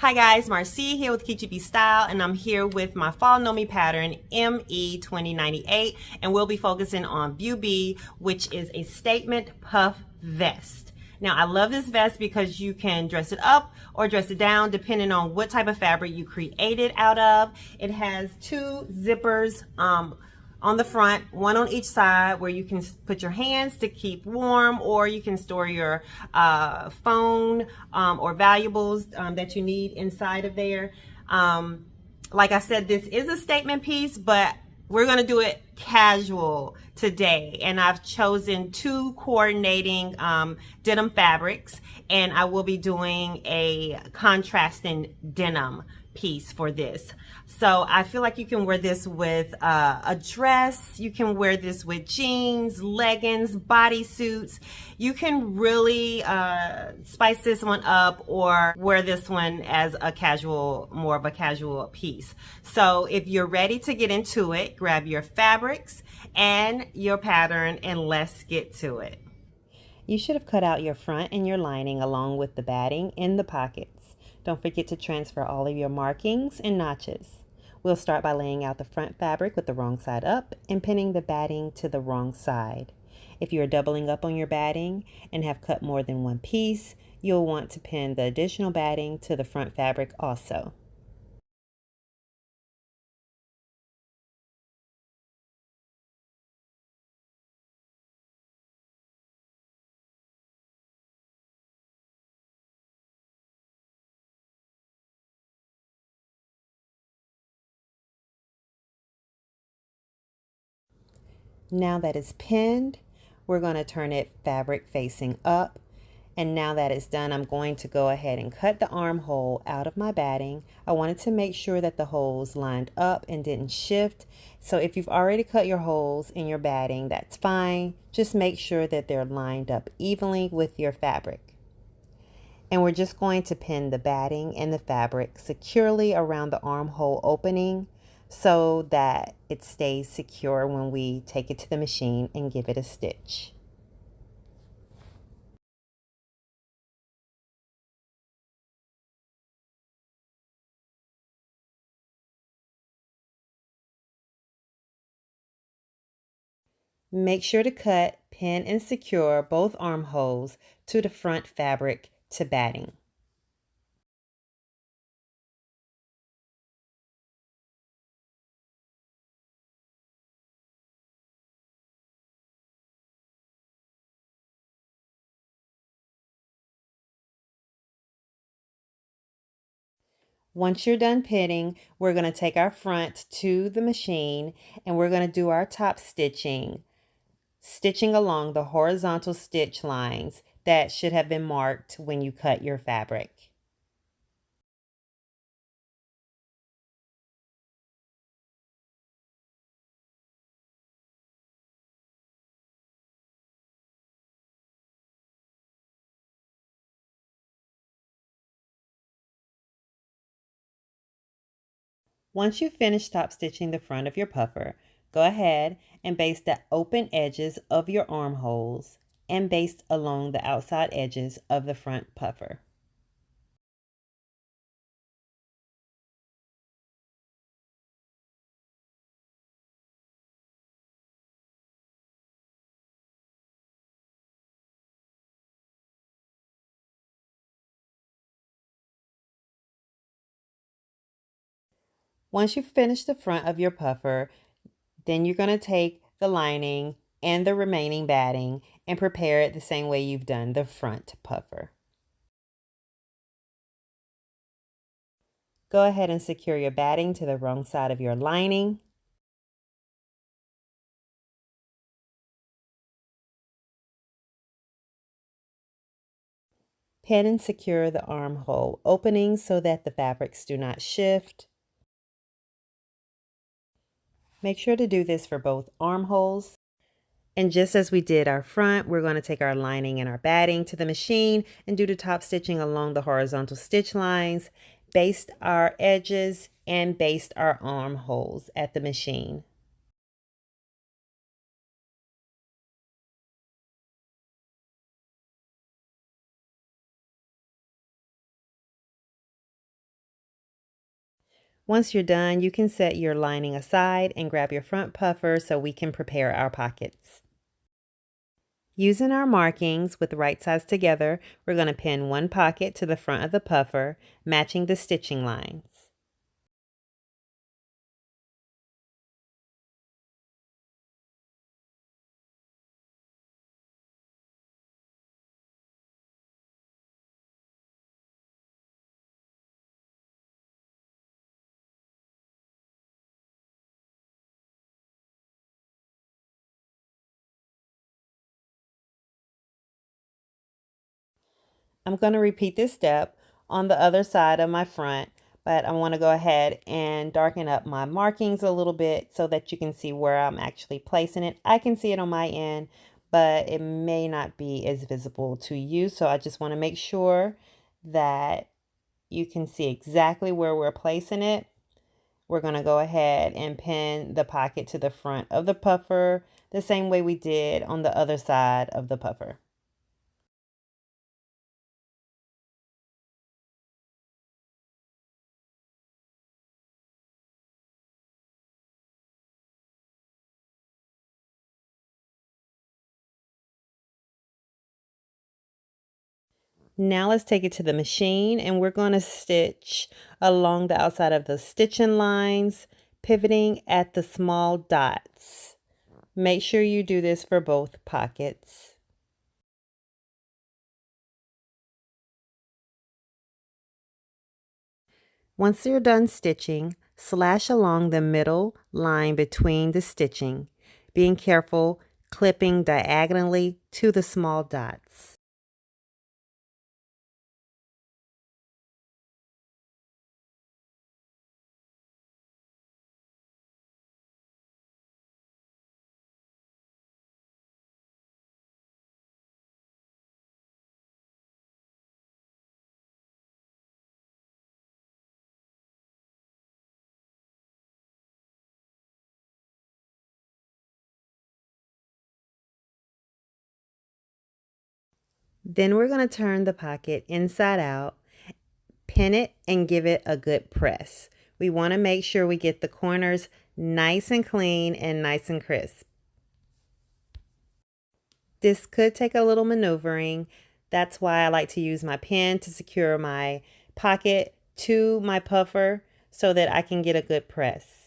Hi guys, Marcy here with KeeChiB Style, and I'm here with my Fall KnowMe pattern ME2098, and we'll be focusing on View B, which is a statement puff vest. Now I love this vest because you can dress it up or dress it down depending on what type of fabric you create it out of. It has two zippers on the front, one on each side, where you can put your hands to keep warm, or you can store your phone or valuables that you need inside of there. Like I said, this is a statement piece, but we're going to do it casual today, and I've chosen two coordinating denim fabrics, and I will be doing a contrasting denim piece for this. So I feel like you can wear this with a dress, you can wear this with jeans, leggings, bodysuits. You can really spice this one up or wear this one as a casual, more of a casual piece. So if you're ready to get into it, grab your fabrics and your pattern and let's get to it. You should have cut out your front and your lining along with the batting in the pockets. Don't forget to transfer all of your markings and notches. We'll start by laying out the front fabric with the wrong side up and pinning the batting to the wrong side. If you are doubling up on your batting and have cut more than one piece, you'll want to pin the additional batting to the front fabric also. Now that it's pinned, we're going to turn it fabric facing up. And now that it's done, I'm going to go ahead and cut the armhole out of my batting. I wanted to make sure that the holes lined up and didn't shift. So if you've already cut your holes in your batting, that's fine. Just make sure that they're lined up evenly with your fabric. And we're just going to pin the batting and the fabric securely around the armhole opening so that it stays secure when we take it to the machine and give it a stitch. Make sure to cut, pin, and secure both armholes to the front fabric to batting. Once you're done pinning, we're going to take our front to the machine and we're going to do our top stitching along the horizontal stitch lines that should have been marked when you cut your fabric. Once you've finished top stitching the front of your puffer, go ahead and baste the open edges of your armholes and baste along the outside edges of the front puffer. Once you finish the front of your puffer, then you're going to take the lining and the remaining batting and prepare it the same way you've done the front puffer. Go ahead and secure your batting to the wrong side of your lining. Pin and secure the armhole openings so that the fabrics do not shift. Make sure to do this for both armholes. And just as we did our front, we're going to take our lining and our batting to the machine and do the top stitching along the horizontal stitch lines, baste our edges, and baste our armholes at the machine. Once you're done, you can set your lining aside and grab your front puffer so we can prepare our pockets. Using our markings with right sides together, we're going to pin one pocket to the front of the puffer, matching the stitching lines. I'm going to repeat this step on the other side of my front, but I want to go ahead and darken up my markings a little bit so that you can see where I'm actually placing it. I can see it on my end, but it may not be as visible to you. So I just want to make sure that you can see exactly where we're placing it. We're going to go ahead and pin the pocket to the front of the puffer the same way we did on the other side of the puffer. Now let's take it to the machine and we're going to stitch along the outside of the stitching lines, pivoting at the small dots. Make sure you do this for both pockets. Once you're done stitching, slash along the middle line between the stitching, being careful clipping diagonally to the small dots. Then we're going to turn the pocket inside out, pin it, and give it a good press. We want to make sure we get the corners nice and clean and nice and crisp. This could take a little maneuvering. That's why I like to use my pin to secure my pocket to my puffer so that I can get a good press.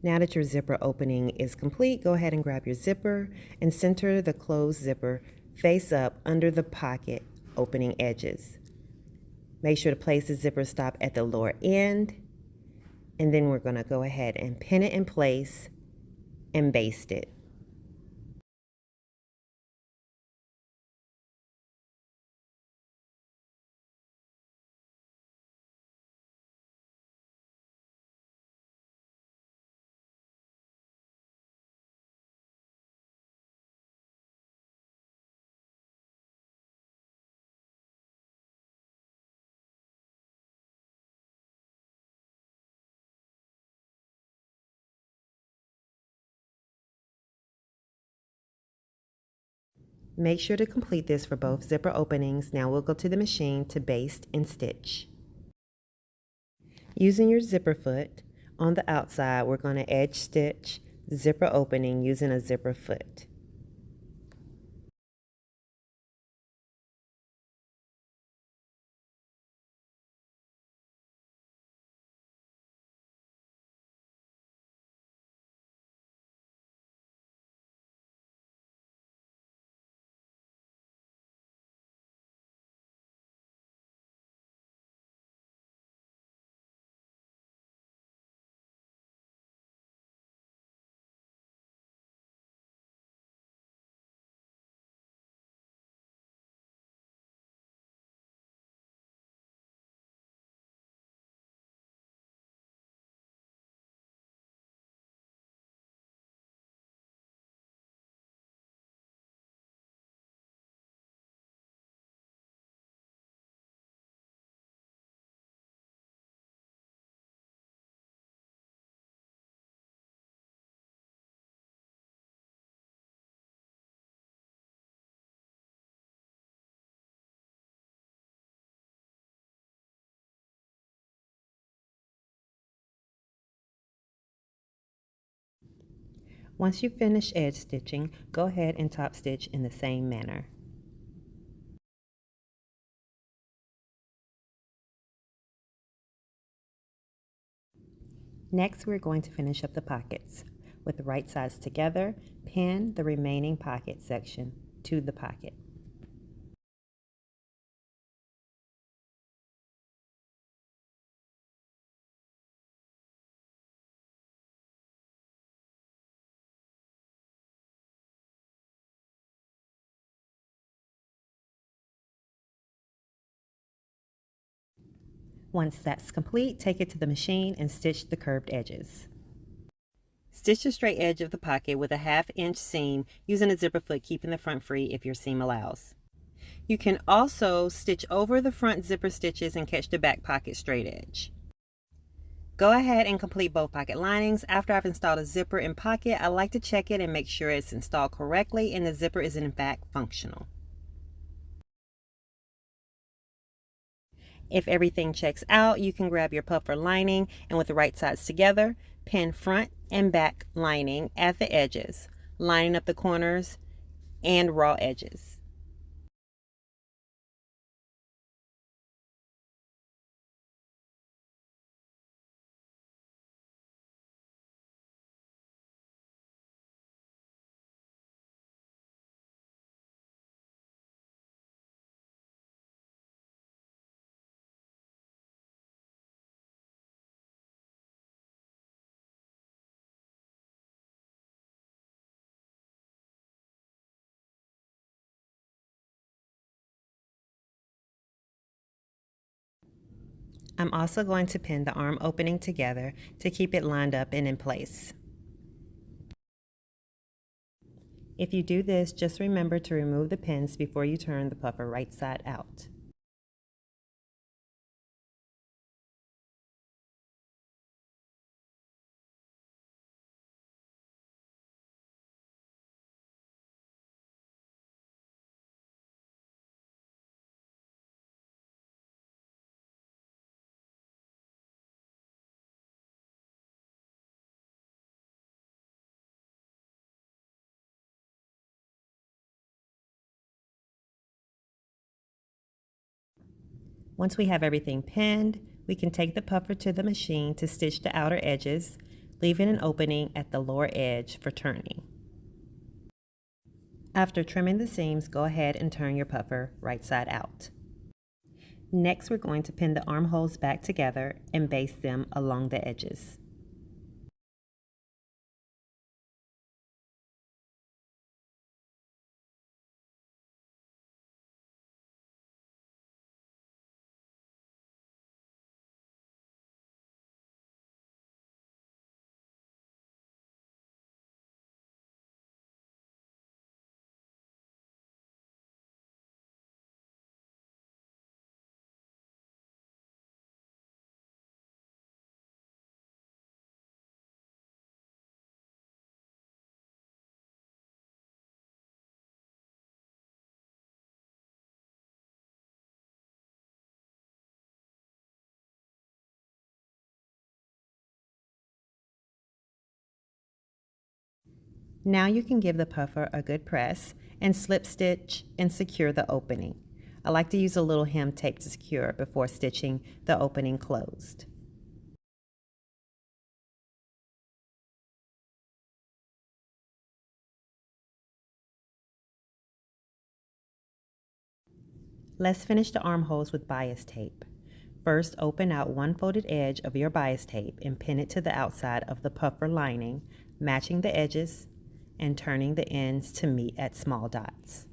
Now that your zipper opening is complete, go ahead and grab your zipper and center the closed zipper face up under the pocket opening edges. Make sure to place the zipper stop at the lower end, and then we're going to go ahead and pin it in place and baste it. Make sure to complete this for both zipper openings. Now we'll go to the machine to baste and stitch. Using your zipper foot, on the outside, we're going to edge stitch zipper opening using a zipper foot. Once you finish edge stitching, go ahead and top stitch in the same manner. Next, we're going to finish up the pockets. With the right sides together, pin the remaining pocket section to the pocket. Once that's complete, take it to the machine and stitch the curved edges. Stitch the straight edge of the pocket with a 1/2 inch seam using a zipper foot, keeping the front free if your seam allows. You can also stitch over the front zipper stitches and catch the back pocket straight edge. Go ahead and complete both pocket linings. After I've installed a zipper and pocket, I like to check it and make sure it's installed correctly and the zipper is in fact functional. If everything checks out, you can grab your puffer lining and with the right sides together, pin front and back lining at the edges, lining up the corners and raw edges. I'm also going to pin the arm opening together to keep it lined up and in place. If you do this, just remember to remove the pins before you turn the puffer right side out. Once we have everything pinned, we can take the puffer to the machine to stitch the outer edges, leaving an opening at the lower edge for turning. After trimming the seams, go ahead and turn your puffer right side out. Next, we're going to pin the armholes back together and baste them along the edges. Now you can give the puffer a good press and slip stitch and secure the opening. I like to use a little hem tape to secure before stitching the opening closed. Let's finish the armholes with bias tape. First, open out one folded edge of your bias tape and pin it to the outside of the puffer lining, matching the edges and turning the ends to meet at small dots.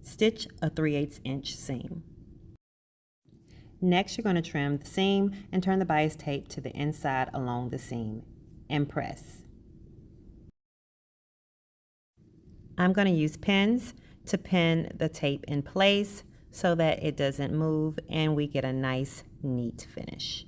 Stitch a 3/8 inch seam. Next, you're going to trim the seam and turn the bias tape to the inside along the seam and press. I'm going to use pins to pin the tape in place so that it doesn't move and we get a nice, neat finish.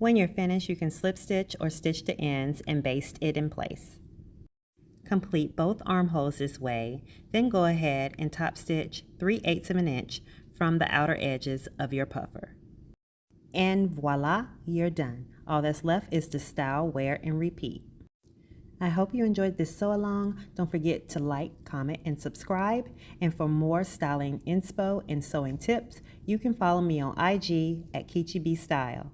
When you're finished, you can slip stitch or stitch the ends and baste it in place. Complete both armholes this way, then go ahead and top stitch 3/8 of an inch from the outer edges of your puffer. And voila, you're done. All that's left is to style, wear, and repeat. I hope you enjoyed this sew along. Don't forget to like, comment, and subscribe. And for more styling inspo and sewing tips, you can follow me on IG at KichiBStyle.